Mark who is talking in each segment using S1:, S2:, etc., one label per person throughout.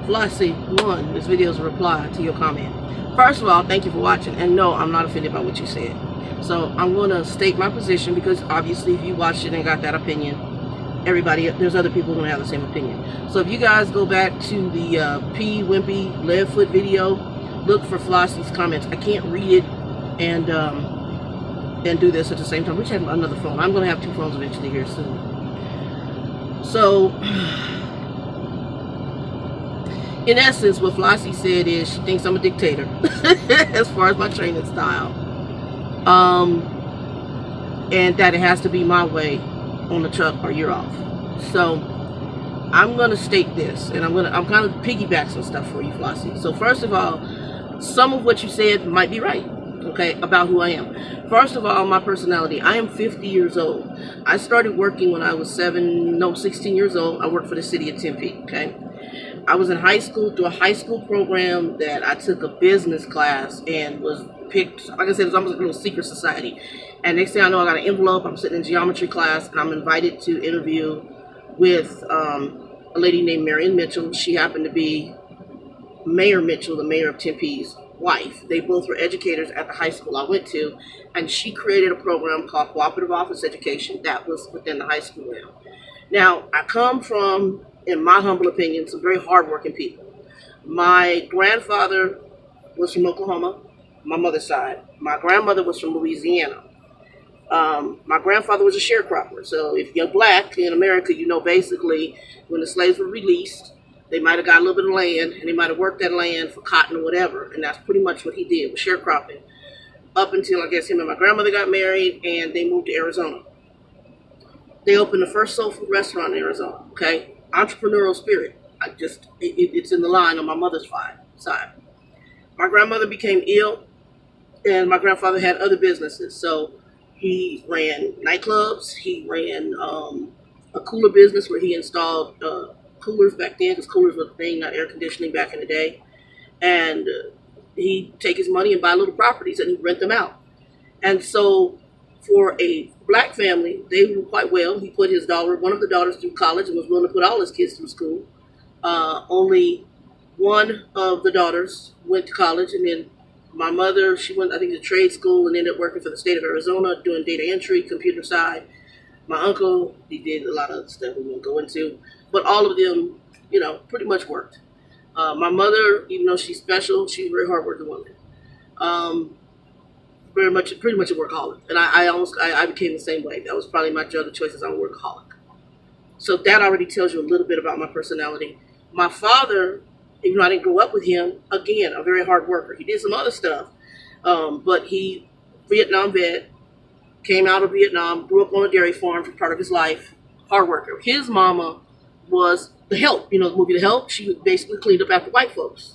S1: Flossay 1, this video is a reply to your comment. First of all, thank you for watching, and no, I'm not offended by what you said. So I'm going to state my position, because obviously if you watched it and got that opinion, there's other people who are going to have the same opinion. So if you guys go back to the P. Wimpy Leadfoot video, look for Flossay's comments. I can't read it and do this at the same time. We should have another phone. I'm going to have two phones eventually here soon. So in essence, what Flossay said is she thinks I'm a dictator as far as my training style, and that it has to be my way on the truck or you're off. So I'm gonna state this, and I'm kind of piggyback some stuff for you, Flossay. So first of all, some of what you said might be right, okay, about who I am. First of all, my personality. I am 50 years old. I started working when I was 16 years old. I worked for the city of Tempe, okay. I was in high school, through a high school program that I took a business class and was picked. Like I said, it was almost like a little secret society. And next thing I know, I got an envelope. I'm sitting in geometry class, and I'm invited to interview with a lady named Marion Mitchell. She happened to be Mayor Mitchell, the mayor of Tempe's wife. They both were educators at the high school I went to, and she created a program called Cooperative Office Education that was within the high school now. Now, I come from, in my humble opinion, some very hardworking people. My grandfather was from Oklahoma, my mother's side. My grandmother was from Louisiana. My grandfather was a sharecropper. So if you're black in America, you know basically when the slaves were released, they might have got a little bit of land, and they might have worked that land for cotton or whatever. And that's pretty much what he did, was sharecropping, up until, I guess, him and my grandmother got married and they moved to Arizona. They opened the first soul food restaurant in Arizona, okay? Entrepreneurial spirit. It's in the line on my mother's side. My grandmother became ill, and my grandfather had other businesses. So he ran nightclubs. He ran a cooler business where he installed coolers back then, because coolers were the thing, not air conditioning back in the day. And he'd take his money and buy little properties, and he'd rent them out. And so for a black family, they were quite well. He put one of the daughters through college, and was willing to put all his kids through school. Only one of the daughters went to college, and then my mother, she went, I think, to trade school and ended up working for the state of Arizona doing data entry, computer side. My uncle, he did a lot of other stuff we won't go into, but all of them, pretty much worked. My mother, even though she's special, she's a very hardworking woman. Pretty much a workaholic, and I became the same way. That was probably my other choices. I'm a workaholic. So that already tells you a little bit about my personality. My father, even though I didn't grow up with him, again, a very hard worker. He did some other stuff, but he, Vietnam vet, came out of Vietnam, grew up on a dairy farm for part of his life, hard worker. His mama was The Help, the movie The Help. She basically cleaned up after white folks,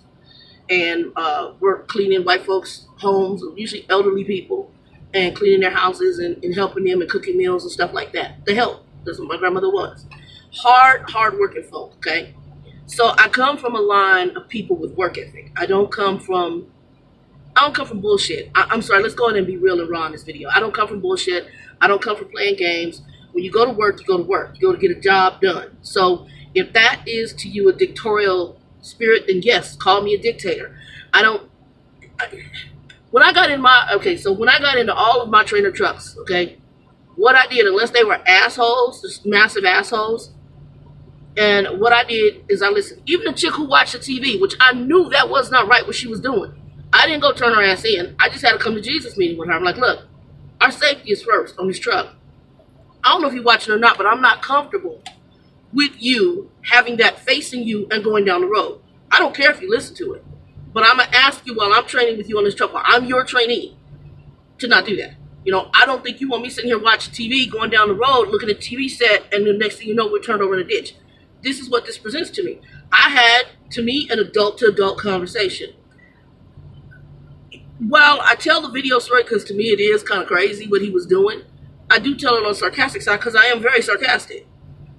S1: and worked cleaning white folks' homes, usually elderly people, and cleaning their houses and helping them and cooking meals and stuff like that. The Help, that's what my grandmother was. Hard-working folk, okay? So I come from a line of people with work ethic. I don't come from bullshit. I'm sorry, let's go ahead and be real and raw in this video. I don't come from bullshit. I don't come from playing games. When you go to work, you go to work. You go to get a job done. So if that is to you a dictatorial spirit, then yes, call me a dictator. When I got into all of my trainer trucks, okay, what I did, unless they were assholes, just massive assholes, and what I did is I listened. Even the chick who watched the TV, which I knew that was not right what she was doing, I didn't go turn her ass in. I just had a come to Jesus meeting with her. I'm like, look, our safety is first on this truck. I don't know if you're watching or not, but I'm not comfortable with you having that facing you and going down the road. I don't care if you listen to it, but I'm going to ask you while I'm training with you on this truck, while I'm your trainee, to not do that. I don't think you want me sitting here watching TV, going down the road, looking at the TV set, and the next thing you know, we're turned over in a ditch. This is what this presents to me. I had, to me, an adult-to-adult conversation. While I tell the video story, because to me it is kind of crazy what he was doing, I do tell it on the sarcastic side, because I am very sarcastic.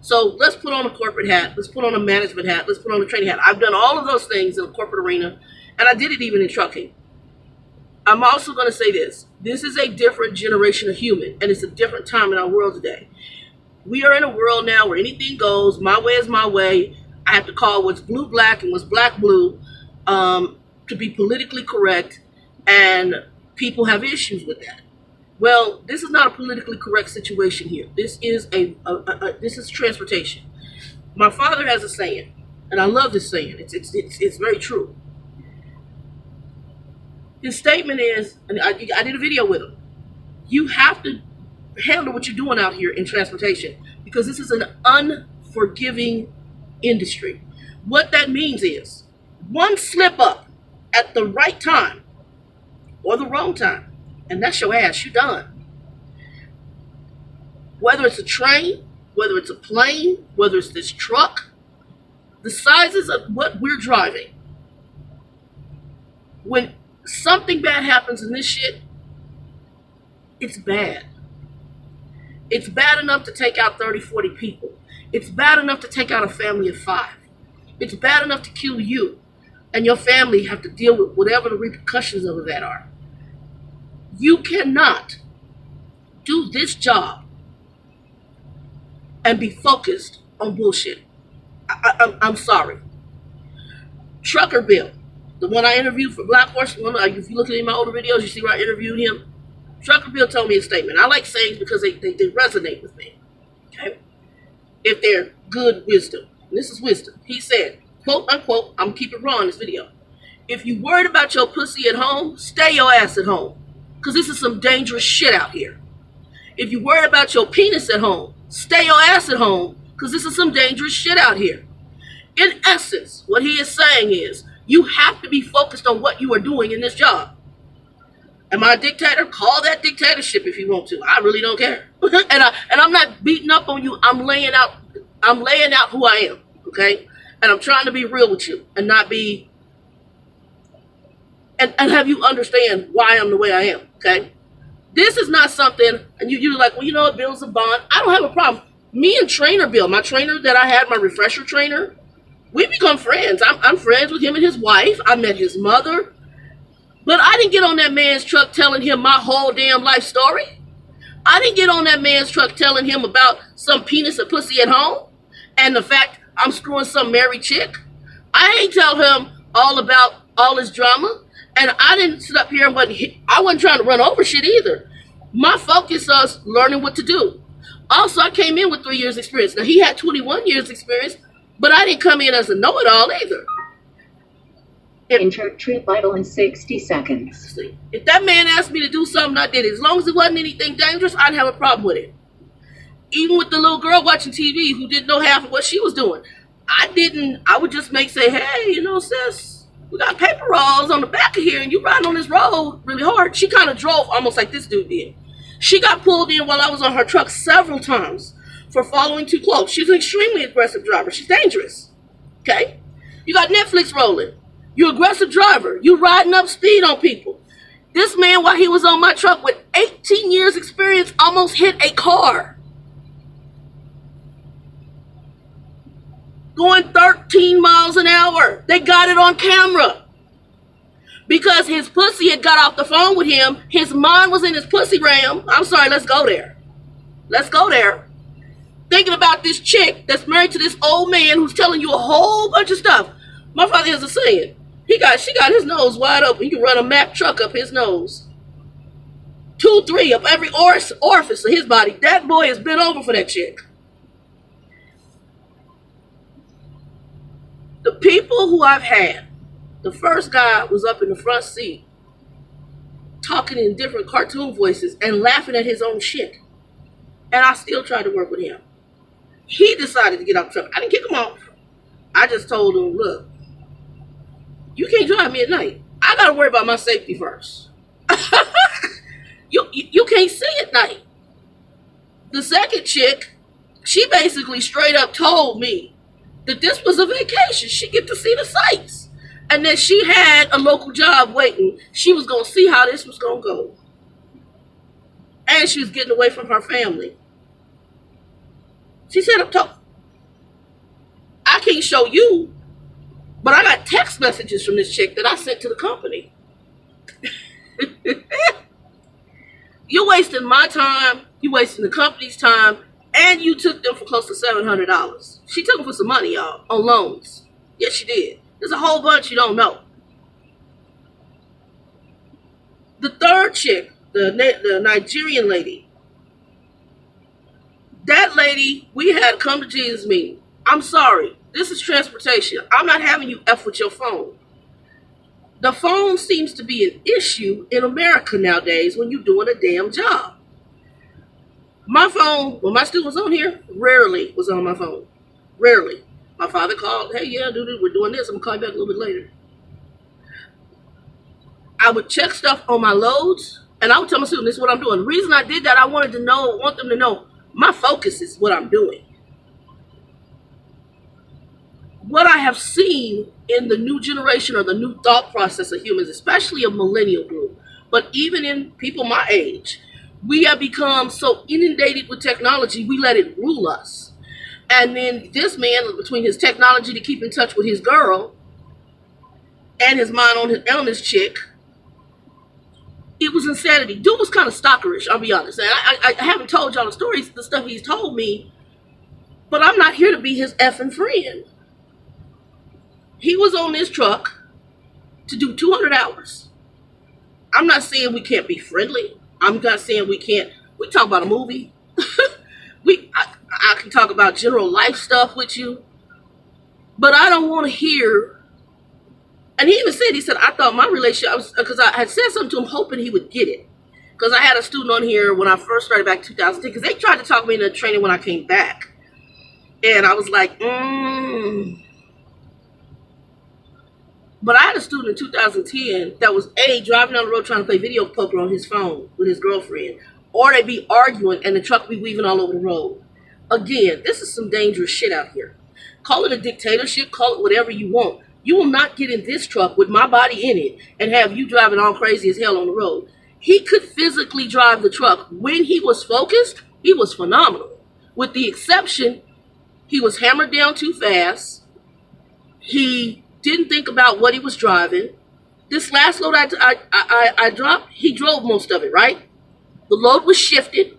S1: So let's put on a corporate hat. Let's put on a management hat. Let's put on a training hat. I've done all of those things in the corporate arena, and I did it even in trucking. I'm also going to say this. This is a different generation of human, and it's a different time in our world today. We are in a world now where anything goes. My way is my way. I have to call what's blue black and what's black blue to be politically correct, and people have issues with that. Well, this is not a politically correct situation here. This is this is transportation. My father has a saying, and I love this saying. It's very true. His statement is, and I did a video with him, you have to handle what you're doing out here in transportation because this is an unforgiving industry. What that means is one slip up at the right time or the wrong time, and that's your ass, you're done. Whether it's a train, whether it's a plane, whether it's this truck, the sizes of what we're driving, when something bad happens in this shit, it's bad. It's bad enough to take out 30, 40 people. It's bad enough to take out a family of 5. It's bad enough to kill you and your family have to deal with whatever the repercussions of that are. You cannot do this job and be focused on bullshit. I'm sorry. Trucker Bill, the one I interviewed for Black Horse, if you look at my older videos, you see where I interviewed him. Trucker Bill told me a statement. I like sayings because they resonate with me. Okay? If they're good wisdom. And this is wisdom. He said, quote unquote, I'm keeping raw in this video. If you worried about your pussy at home, stay your ass at home. Because this is some dangerous shit out here. If you worried about your penis at home, stay your ass at home. Because this is some dangerous shit out here. In essence, what he is saying is, you have to be focused on what you are doing in this job. Am I a dictator? Call that dictatorship if you want to. I really don't care. and I'm not beating up on you. I'm laying out who I am. Okay? And I'm trying to be real with you and not be and have you understand why I'm the way I am. Okay? This is not something, and you're like, well, you know, it builds a bond. I don't have a problem. Me and Trainer Bill, my trainer that I had, my refresher trainer, we become friends. I'm friends with him and his wife. I met his mother. But I didn't get on that man's truck telling him my whole damn life story. I didn't get on that man's truck telling him about some penis and pussy at home and the fact I'm screwing some married chick. I ain't tell him all about all his drama. And I didn't sit up here and I wasn't trying to run over shit either. My focus was learning what to do. Also, I came in with 3 years experience. Now, he had 21 years experience, but I didn't come in as a know-it-all either.
S2: Enter True Vital in 60 seconds.
S1: If that man asked me to do something, I did it. As long as it wasn't anything dangerous, I didn't have a problem with it. Even with the little girl watching TV who didn't know half of what she was doing. I would just say, hey, you know, sis, we got paper rolls on the back of here and you riding on this road really hard. She kind of drove almost like this dude did. She got pulled in while I was on her truck several times for following too close. She's an extremely aggressive driver. She's dangerous. Okay? You got Netflix rolling. You're an aggressive driver. You riding up speed on people. This man, while he was on my truck with 18 years experience, almost hit a car. Going 13 miles an hour. They got it on camera. Because his pussy had got off the phone with him. His mind was in his pussy ram. I'm sorry, let's go there. Let's go there. Thinking about this chick that's married to this old man who's telling you a whole bunch of stuff. My father has a saying. She got his nose wide open. You can run a Mack truck up his nose. 2, 3 up every orifice of his body. That boy has been over for that chick. The people who I've had, the first guy was up in the front seat talking in different cartoon voices and laughing at his own shit. And I still tried to work with him. He decided to get off the truck. I didn't kick him off. I just told him, look, you can't drive me at night. I got to worry about my safety first. You can't see at night. The second chick, she basically straight up told me that this was a vacation. She get to see the sights. And that she had a local job waiting. She was going to see how this was going to go. And she was getting away from her family. She said, I can't show you, but I got text messages from this chick that I sent to the company. You're wasting my time. You're wasting the company's time. And you took them for close to $700. She took them for some money, y'all, on loans. Yes, she did. There's a whole bunch you don't know. The third chick, the Nigerian lady, that lady, we had a come to Jesus meeting. I'm sorry. This is transportation. I'm not having you F with your phone. The phone seems to be an issue in America nowadays when you're doing a damn job. My phone, when my student was on here, rarely was on my phone. Rarely. My father called, hey, yeah, dude, we're doing this. I'm going to call you back a little bit later. I would check stuff on my loads, and I would tell my student, this is what I'm doing. The reason I did that, I want them to know my focus is what I'm doing. What I have seen in the new generation or the new thought process of humans, especially a millennial group, but even in people my age, we have become so inundated with technology, we let it rule us. And then this man, between his technology to keep in touch with his girl and his mind on his chick, it was insanity. Dude was kind of stalkerish, I'll be honest. And I haven't told y'all the stories, the stuff he's told me, but I'm not here to be his effing friend. He was on this truck to do 200 hours. I'm not saying we can't be friendly. I'm not saying we can't. We talk about a movie. I can talk about general life stuff with you. But I don't want to hear. And he even said, I thought my relationship, because I had said something to him hoping he would get it. Because I had a student on here when I first started back in 2010, because they tried to talk me into training when I came back. And I was like, But I had a student in 2010 that was driving down the road trying to play video poker on his phone with his girlfriend. Or they'd be arguing and the truck would be weaving all over the road. Again, this is some dangerous shit out here. Call it a dictatorship, call it whatever you want. You will not get in this truck with my body in it and have you driving all crazy as hell on the road. He could physically drive the truck. When he was focused, he was phenomenal. With the exception, he was hammered down too fast. He didn't think about what he was driving. This last load I dropped, he drove most of it, right? The load was shifted.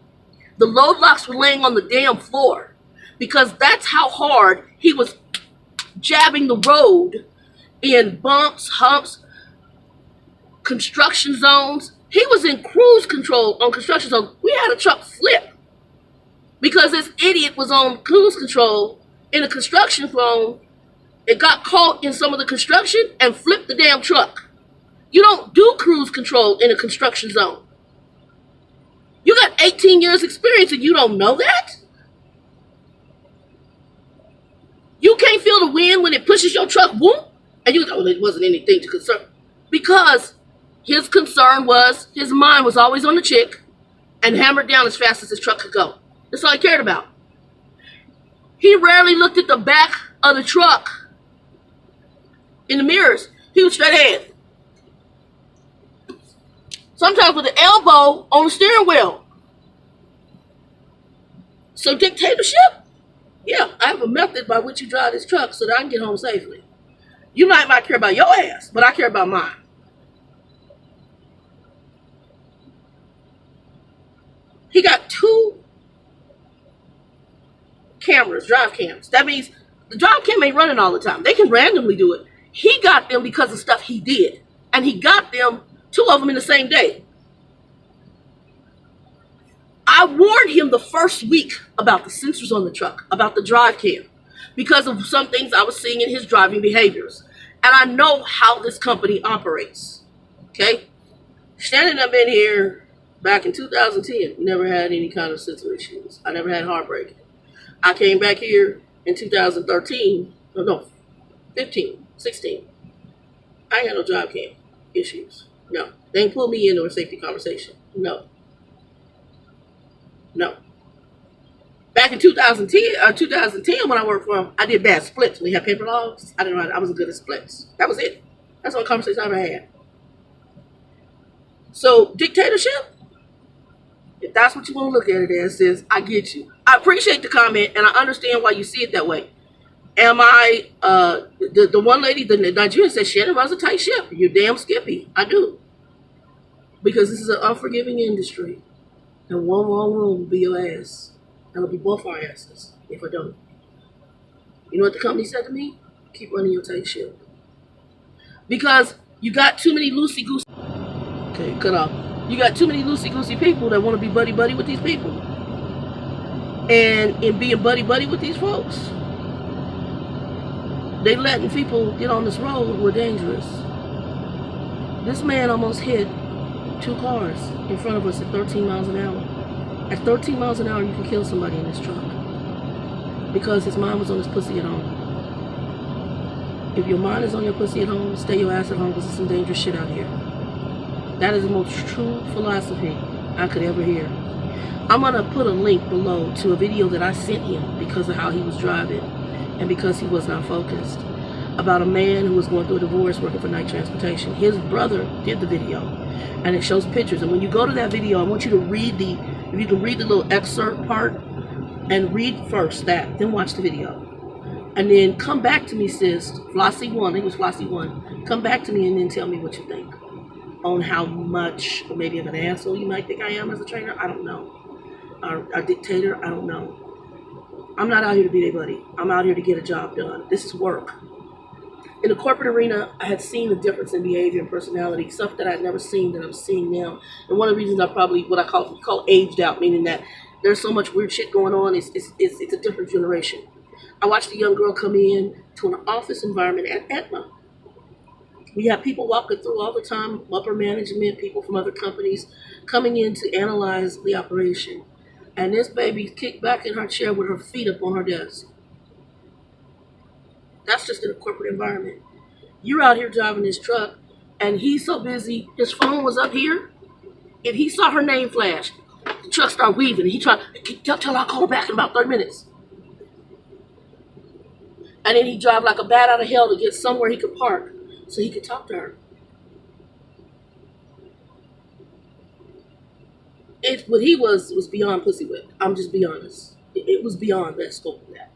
S1: The load locks were laying on the damn floor because that's how hard he was jabbing the road in bumps, humps, construction zones. He was in cruise control on construction zones. We had a truck flip because this idiot was on cruise control in a construction zone. It got caught in some of the construction and flipped the damn truck. You don't do cruise control in a construction zone. You got 18 years experience and you don't know that? You can't feel the wind when it pushes your truck, whoop, and you go, oh, it wasn't anything to concern. Because his concern was, his mind was always on the chick and hammered down as fast as his truck could go. That's all he cared about. He rarely looked at the back of the truck in the mirrors. He was straight ahead. Sometimes with the elbow on the steering wheel. So dictatorship? Yeah, I have a method by which you drive this truck so that I can get home safely. You might care about your ass, but I care about mine. He got 2 cameras, drive cams. That means the drive cam ain't running all the time. They can randomly do it. He got them because of stuff he did. And he got them, 2 of them in the same day. I warned him the first week about the sensors on the truck, about the drive cam, because of some things I was seeing in his driving behaviors. And I know how this company operates. Okay? Standing up in here back in 2010, never had any kind of sensor issues. I never had heartbreak. I came back here in 2013, no, 15, 16. I ain't had no drive cam issues. No. They ain't pull me into a safety conversation. No. No. Back in 2010 when I worked for him, I did bad splits. We had paper logs. I wasn't good at splits. That was it. That's the only conversation I ever had. So, dictatorship? If that's what you want to look at it as, sis, I get you. I appreciate the comment, and I understand why you see it that way. Am I, the one lady, the Nigerian said, Shannon runs a tight ship. You're damn skippy. I do. Because this is an unforgiving industry. And one wrong room will be your ass. That'll be both our asses if I don't. You know what the company said to me? Keep running your tight ship. Because you got too many loosey-goosey. Okay, cut off. You got too many loosey-goosey people that want to be buddy-buddy with these people. And in being buddy-buddy with these folks, they letting people get on this road who are dangerous. This man almost hit 2 cars in front of us at 13 miles an hour. At 13 miles an hour, you can kill somebody in this truck. Because his mind was on his pussy at home. If your mind is on your pussy at home, stay your ass at home because there's some dangerous shit out here. That is the most true philosophy I could ever hear. I'm going to put a link below to a video that I sent him because of how he was driving and because he was not focused. About a man who was going through a divorce working for night transportation. His brother did the video and it shows pictures. And when you go to that video, I want you to read if you can read the little excerpt part and read first that, then watch the video. And then come back to me, sis, Flossay 1, I think it was Flossay 1. Come back to me and then tell me what you think on how much, or maybe of an asshole you might think I am as a trainer. I don't know. A dictator, I don't know. I'm not out here to be their buddy. I'm out here to get a job done. This is work. In the corporate arena, I had seen the difference in behavior and personality, stuff that I'd never seen that I'm seeing now. And one of the reasons I probably, what I call aged out, meaning that there's so much weird shit going on, it's a different generation. I watched a young girl come in to an office environment at Aetna. We have people walking through all the time, upper management, people from other companies, coming in to analyze the operation. And this baby kicked back in her chair with her feet up on her desk. That's just in a corporate environment. You're out here driving this truck, and he's so busy, his phone was up here. If he saw her name flash, the truck started weaving. He tried, tell her I'll call her back in about 30 minutes. And then he drive like a bat out of hell to get somewhere he could park so he could talk to her. What he was beyond pussy whip. I'm just be honest. It was beyond that scope of that.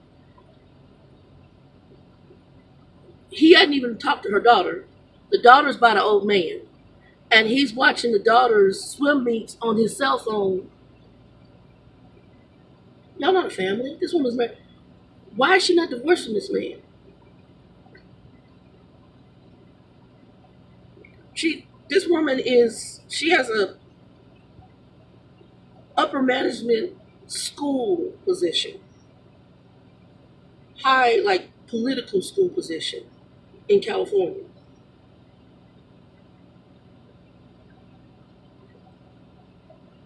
S1: He hadn't even talked to her daughter. The daughter's by the old man. And he's watching the daughter's swim meets on his cell phone. Y'all not a family. This woman's married. Why is she not divorced from this man? This woman she has a upper management school position. High, like, political school position in California.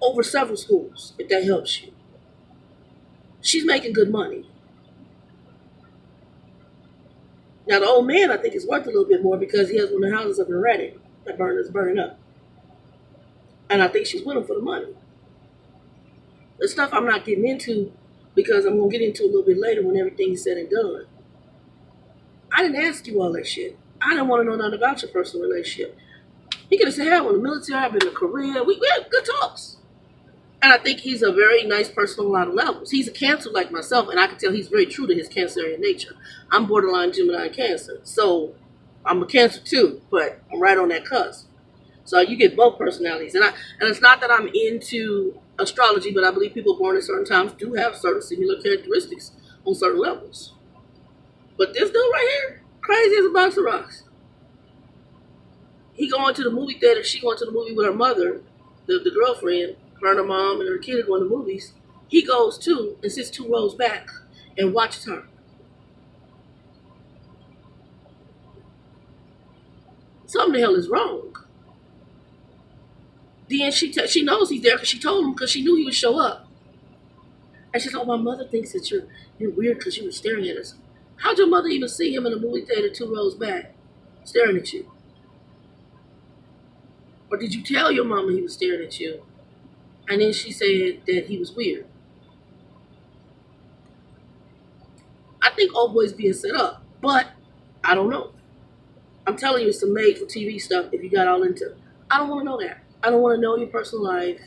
S1: Over several schools, if that helps you. She's making good money. Now, the old man, I think, is worth a little bit more because he has one of the houses up in Redding that is burning up. And I think she's with him for the money. The stuff I'm not getting into because I'm going to get into a little bit later when everything's said and done. I didn't ask you all that shit. I didn't want to know nothing about your personal relationship. He could have said, hey, I'm in the military, I've been in Korea. We had good talks. And I think he's a very nice person on a lot of levels. He's a Cancer like myself, and I can tell he's very true to his Cancerian nature. I'm borderline Gemini Cancer. So I'm a Cancer too, but I'm right on that cusp. So you get both personalities. And it's not that I'm into astrology, but I believe people born at certain times do have certain similar characteristics on certain levels. But this dude right here, crazy as a box of rocks. He going to the movie theater, she going to the movie with her mother, the girlfriend, her and her mom and her kid are going to movies. He goes too and sits 2 rows back and watches her. Something the hell is wrong. Then she knows he's there because she told him because she knew he would show up. And she said, oh, my mother thinks that you're weird because you were staring at us. How'd your mother even see him in a movie theater 2 rows back staring at you? Or did you tell your mama he was staring at you? And then she said that he was weird. I think old boy's being set up, but I don't know. I'm telling you, it's some made for TV stuff if you got all into. I don't want to know that. I don't want to know your personal life.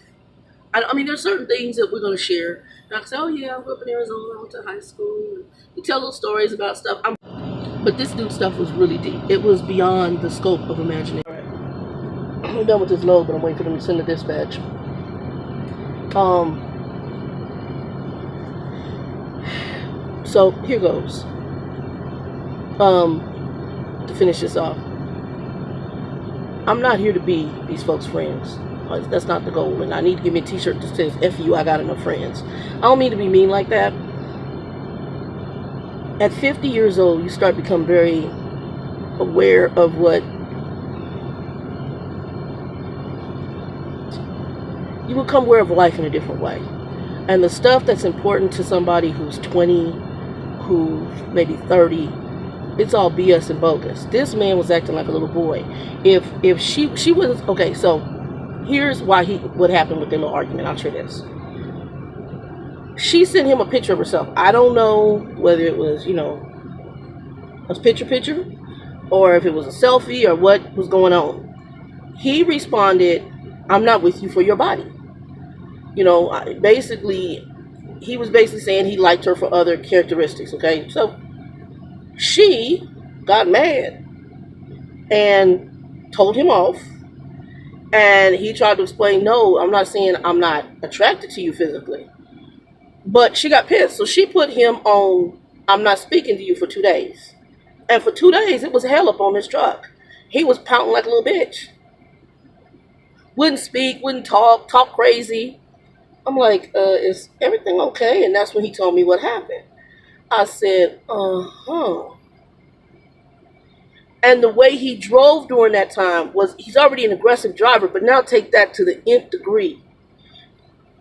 S1: I mean, there's certain things that we're going to share. And I can say, oh yeah, I grew up in Arizona, I went to high school. And we tell little stories about stuff. But this dude's stuff was really deep. It was beyond the scope of imagination. All right. I'm done with this load, but I'm waiting for them to send the dispatch. So here goes. To finish this off, I'm not here to be these folks' friends. That's not the goal. And I need to give me a t-shirt that says F you, I got enough friends. I don't mean to be mean like that. At 50 years old, you start to become very aware of what you become aware of life in a different way. And the stuff that's important to somebody who's 20, who's maybe 30, it's all BS and bogus. This man was acting like a little boy. If she was okay, so here's why what happened with their little argument. I'll share this. She sent him a picture of herself. I don't know whether it was, a picture, or if it was a selfie, or what was going on. He responded, "I'm not with you for your body." Basically, he was basically saying he liked her for other characteristics, okay? So she got mad and told him off. And he tried to explain, no, I'm not saying I'm not attracted to you physically. But she got pissed. So she put him on, I'm not speaking to you for 2 days. And for 2 days, it was hell up on this truck. He was pouting like a little bitch. Wouldn't speak, wouldn't talk crazy. I'm like, is everything okay? And that's when he told me what happened. I said, And the way he drove during that time was, he's already an aggressive driver, but now take that to the nth degree.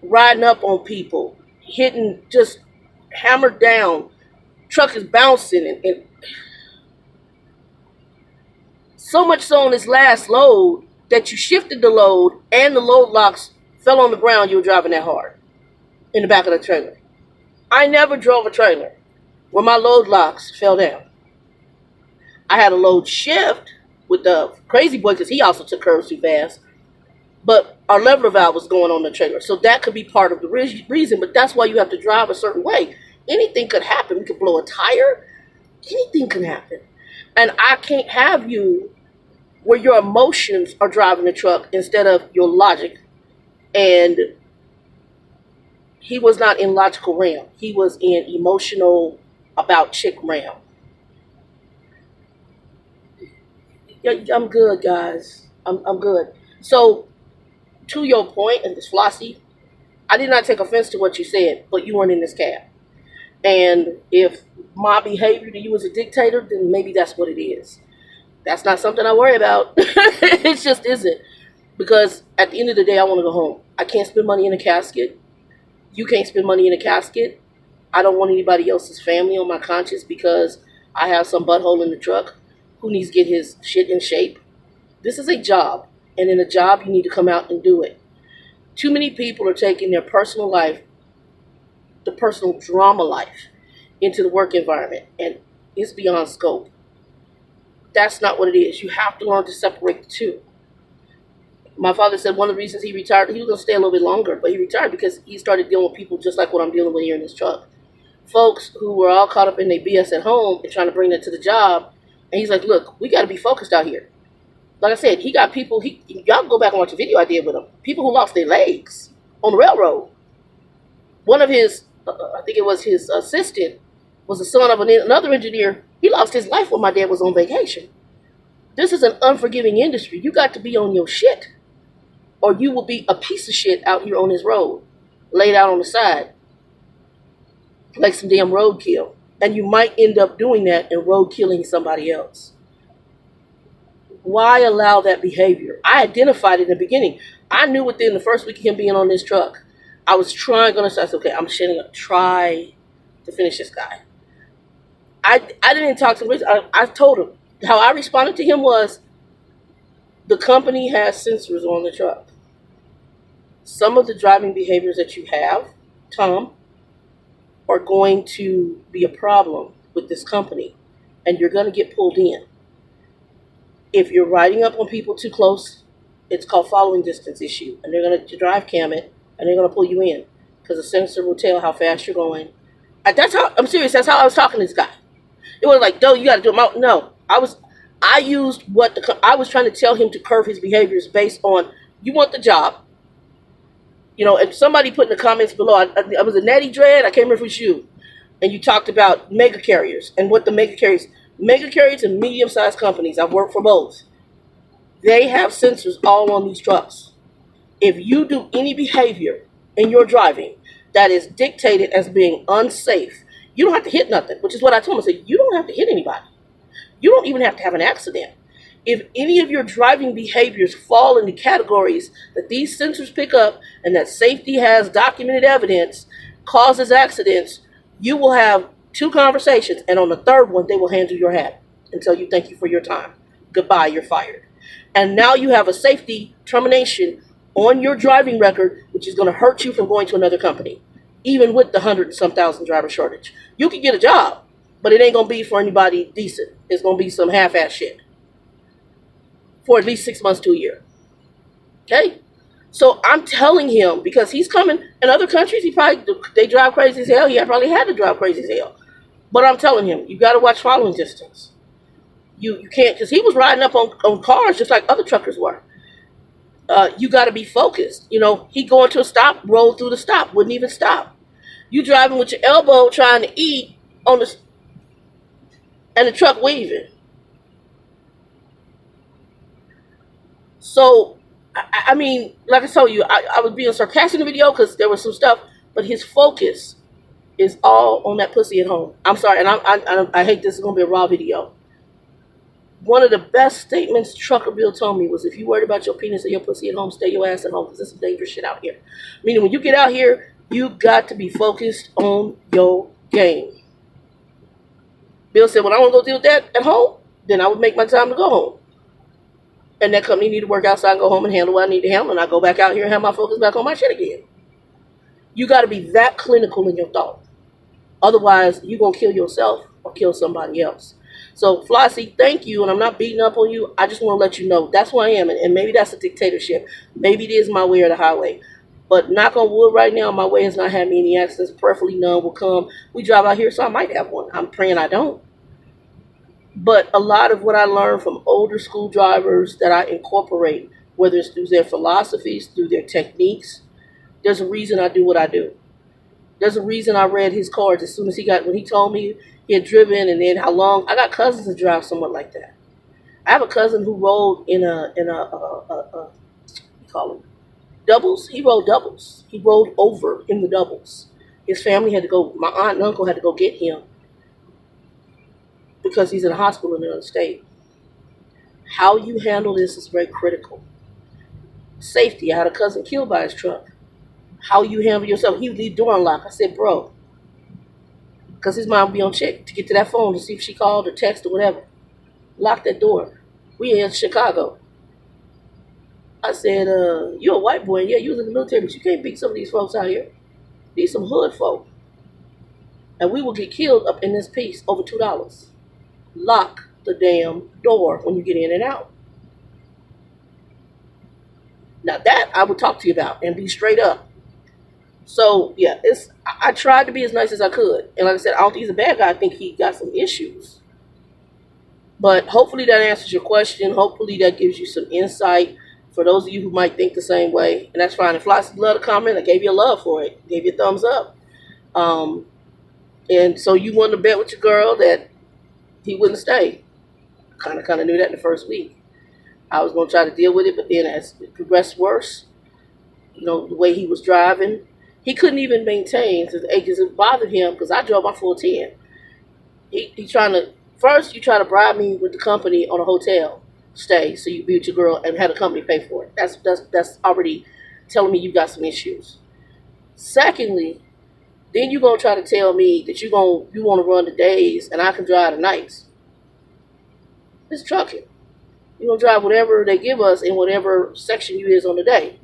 S1: Riding up on people, hitting, just hammered down. Truck is bouncing. And so much so on this last load that you shifted the load and the load locks fell on the ground. You were driving that hard in the back of the trailer. I never drove a trailer where my load locks fell down. I had a load shift with the crazy boy because he also took curves too fast. But our leveler valve was going on the trailer. So that could be part of the reason. But that's why you have to drive a certain way. Anything could happen. We could blow a tire. Anything can happen. And I can't have you where your emotions are driving the truck instead of your logic. And he was not in logical realm. He was in emotional about chick realm. I'm good, guys. I'm good. So, to your point, and this Flossay, I did not take offense to what you said, but you weren't in this cab. And if my behavior to you is a dictator, then maybe that's what it is. That's not something I worry about. It just isn't. Because at the end of the day, I want to go home. I can't spend money in a casket. You can't spend money in a casket. I don't want anybody else's family on my conscience because I have some butthole in the truck who needs to get his shit in shape. This is a job. And in a job, you need to come out and do it. Too many people are taking their personal life, the personal drama life, into the work environment. And it's beyond scope. That's not what it is. You have to learn to separate the two. My father said one of the reasons he retired, he was going to stay a little bit longer, but he retired because he started dealing with people just like what I'm dealing with here in this truck. Folks who were all caught up in their BS at home and trying to bring that to the job. And he's like, look, we got to be focused out here. Like I said, he got people, y'all go back and watch a video I did with him. People who lost their legs on the railroad. One of his, I think it was his assistant, was the son of another engineer. He lost his life when my dad was on vacation. This is an unforgiving industry. You got to be on your shit. Or you will be a piece of shit out here on this road. Laid out on the side. Like some damn roadkill. And you might end up doing that and road killing somebody else. Why allow that behavior? I identified it in the beginning. I knew within the first week of him being on this truck, I was trying, I said, okay, I'm shutting up. Try to finish this guy. I didn't talk to him. I told him. How I responded to him was, the company has sensors on the truck. Some of the driving behaviors that you have, Tom, are going to be a problem with this company. And you're going to get pulled in. If you're riding up on people too close, it's called following distance issue. And they're going to drive cam it, and they're going to pull you in. Because the sensor will tell how fast you're going. That's how, I'm serious, that's how I was talking to this guy. It was like, Doe, you got to do it. No, I was trying to tell him to curve his behaviors based on, you want the job. And somebody put in the comments below, I was a natty dread, I can't remember if it was you. and you talked about mega carriers and what the mega carriers and medium-sized companies, I've worked for both, they have sensors all on these trucks. If you do any behavior in your driving that is dictated as being unsafe, you don't have to hit nothing, which is what I told them. I said, you don't have to hit anybody. You don't even have to have an accident. If any of your driving behaviors fall into categories that these sensors pick up and that safety has documented evidence causes accidents, you will have 2 conversations, and on the 3rd one, they will hand you your hat and tell you thank you for your time. Goodbye, you're fired. And now you have a safety termination on your driving record, which is going to hurt you from going to another company, even with the 100 and some thousand driver shortage. You can get a job, but it ain't going to be for anybody decent. It's going to be some half-ass shit for at least 6 months to a year. Okay? So I'm telling him, because he's coming in other countries, they drive crazy as hell. He probably had to drive crazy as hell. But I'm telling him, you got to watch following distance. You can't, because he was riding up on cars just like other truckers were. You got to be focused. You know, he going to a stop, rolled through the stop, wouldn't even stop. You driving with your elbow trying to eat on the, and the truck waving. So, I mean, like I told you, I was being sarcastic in the video because there was some stuff, but his focus is all on that pussy at home. I'm sorry, and I hate this is going to be a raw video. One of the best statements Trucker Bill told me was, if you worried about your penis or your pussy at home, stay your ass at home, because there's some dangerous shit out here. Meaning, when you get out here, you got to be focused on your game. Bill said, when I want to go deal with that at home, then I would make my time to go home. And that company need to work outside and go home and handle what I need to handle, and I go back out here and have my focus back on my shit again. You got to be that clinical in your thought. Otherwise, you're going to kill yourself or kill somebody else. So, Flossay, thank you, and I'm not beating up on you. I just want to let you know that's who I am, and maybe that's a dictatorship. Maybe it is my way or the highway. But knock on wood right now, my way has not had me any accidents. Preferably none will come. We drive out here, so I might have one. I'm praying I don't. But a lot of what I learned from older school drivers that I incorporate, whether it's through their philosophies, through their techniques, there's a reason I do what I do. There's a reason I read his cards as soon as when he told me he had driven and then how long. I got cousins that drive somewhat like that. I have a cousin who rolled in a what do you call them? Doubles. He rolled doubles. He rolled over in the doubles. His family had to go, my aunt and uncle had to go get him because he's in a hospital in another state. How you handle this is very critical. Safety. I had a cousin killed by his truck. How you handle yourself. He would leave door unlocked. I said, bro, because his mom would be on check to get to that phone to see if she called or text or whatever. Lock that door. We in Chicago. I said, you're a white boy. Yeah, you was in the military, but you can't beat some of these folks out here. These some hood folk. And we will get killed up in this piece over $2. Lock the damn door when you get in and out. Now that I would talk to you about and be straight up. So yeah, I tried to be as nice as I could. And like I said, I don't think he's a bad guy. I think he got some issues. But hopefully that answers your question. Hopefully that gives you some insight for those of you who might think the same way. And that's fine. If Flossay loved a comment, I gave you a love for it. Gave you a thumbs up. And so you wanted to bet with your girl that he wouldn't stay. Kind of knew that in the first week. I was going to try to deal with it, but then as it progressed worse, you know, the way he was driving, he couldn't even maintain, because it bothered him, because I drove my full 10. He trying to, first you try to bribe me with the company on a hotel stay, so you be with your girl and have the company pay for it. That's already telling me you got some issues. Secondly, then you're going to try to tell me that you want to run the days and I can drive the nights. It's trucking. You're going to drive whatever they give us in whatever section you is on the day.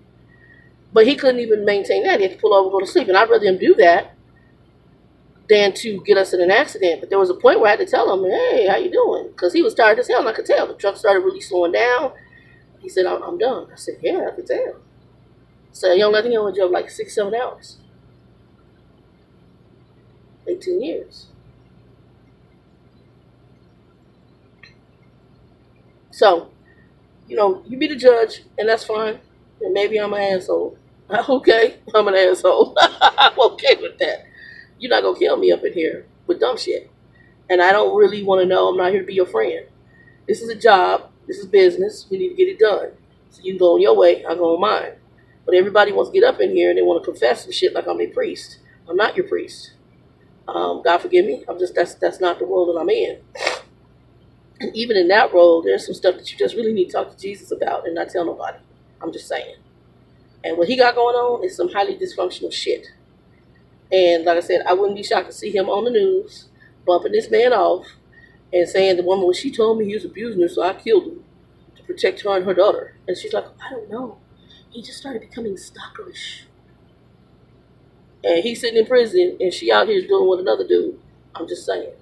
S1: But he couldn't even maintain that. He had to pull over and go to sleep. And I'd rather him do that than to get us in an accident. But there was a point where I had to tell him, hey, how you doing? Because he was tired as hell, and I could tell. The truck started really slowing down. He said, I'm done. I said, yeah, I could tell. So young lady only drove like 6-7 hours. 18 years. So, you know, you be the judge, and that's fine. And maybe I'm an asshole. Okay, I'm an asshole. I'm okay with that. You're not going to kill me up in here. with dumb shit. And I don't really want to know. I'm not here to be your friend. This is a job. This is business. We need to get it done. So you can go on your way. I'll go on mine. But everybody wants to get up in here and they want to confess some shit like I'm a priest. I'm not your priest. God forgive me. That's not the role that I'm in. And even in that role, there's some stuff that you just really need to talk to Jesus about and not tell nobody. I'm just saying. And what he got going on is some highly dysfunctional shit. And like I said, I wouldn't be shocked to see him on the news bumping this man off and saying the woman, well, she told me he was abusing her, so I killed him to protect her and her daughter. And she's like, I don't know. He just started becoming stalkerish. And he's sitting in prison, and she out here doing with another dude. I'm just saying.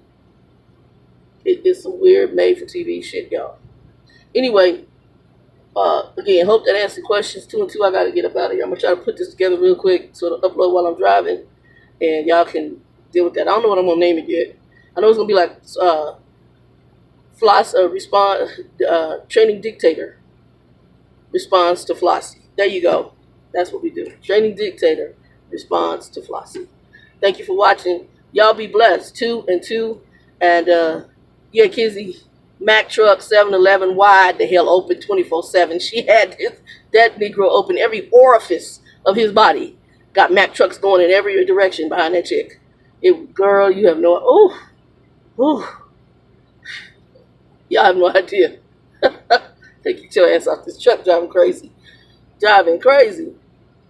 S1: It's some weird made-for-TV shit, y'all. Anyway, again, hope that answered questions 2 and 2. I got to get up out of here. I'm going to try to put this together real quick so it'll upload while I'm driving, and y'all can deal with that. I don't know what I'm going to name it yet. I know it's going to be like Training Dictator responds to Flossay. There you go. That's what we do. Training Dictator responds to Flossay. Thank you for watching. Y'all be blessed. 2 and 2. And yeah, Kizzy, Mack truck 7-Eleven wide the hell open 24/7. She had that Negro open every orifice of his body. Got Mack trucks going in every direction behind that chick. Girl, you have no. Y'all have no idea. Take your ass off this truck, driving crazy.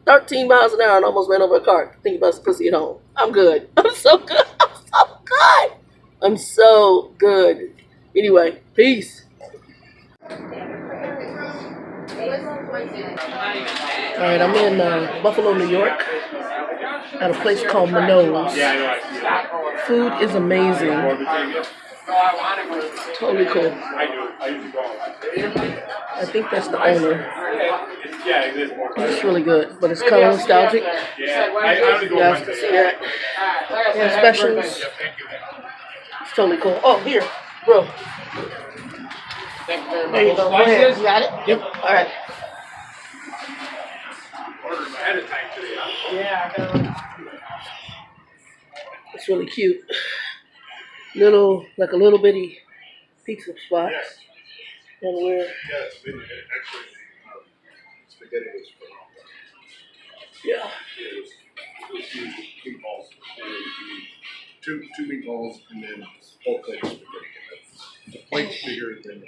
S1: 13 miles an hour and almost ran over a car. Think about some pussy at home. I'm good. I'm so good. I'm so good. Anyway, peace. Alright, I'm in Buffalo, New York, at a place called Mino's. Food is amazing. Totally cool. I think that's the owner. It's really good, but it's kind of nostalgic. You guys can see that. They have specials. It's totally cool. Oh, here, bro. There you go. Go ahead. You got it? Yep. All right. Yeah, I got it. It's really cute. Like a little bitty pizza spot.
S3: Yes.
S1: And we're
S3: Actually, spaghetti was phenomenal.
S1: yeah.
S3: It was huge meatballs. Two meatballs and then whole plate of spaghetti. The plate's bigger than